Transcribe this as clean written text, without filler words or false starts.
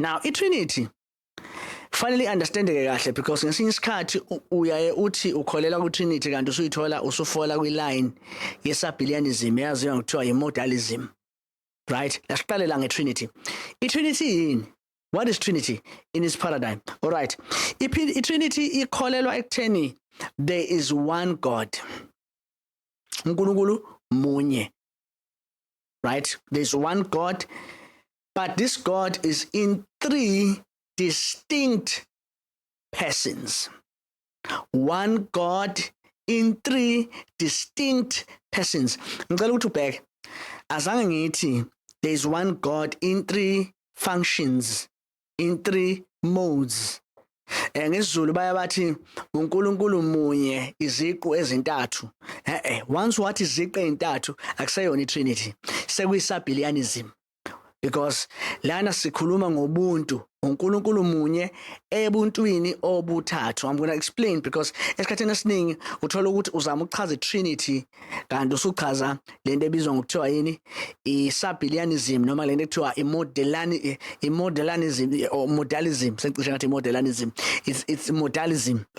Now iTrinity finally understandeke kahle because ngesinye isikhathi uyaye uthi ukholela kuTrinity kanti usuyithola usufola kwiline yesabhilianism eyaziwa ngokuthiwa imodalism. Right? Lasiqalela ngeTrinity. iTrinity yini? What is Trinity in its paradigm? All right. iTrinity ikholelwa ekutheni there is one God. uNkulunkulu munye. Right? There's one God, but this God is in three distinct persons. One God in three distinct persons. Ngicela ukuthi ubheke. Azange ngithi there is one God in three functions, in three modes. NgesiZulu bayabathi uNkulunkulu munye iziqu ezintathu. Once what iziqu ezintathu akuseyona iTrinity. Sekuyisabhilianism. Because lana sikhuluma ngobuntu, uNkulunkulu munye ebuntwini obuthathu. I'm going to explain because esikhatheni esiningi uthola ukuthi uzama ukuchaza iTrinity kanti usuchaza lento ebizwa ngokuthiwa yini isabhilianism noma lento ekuthiwa imodelanism or modalism. Sengicishe ngathi modelanism. It's modalism, right?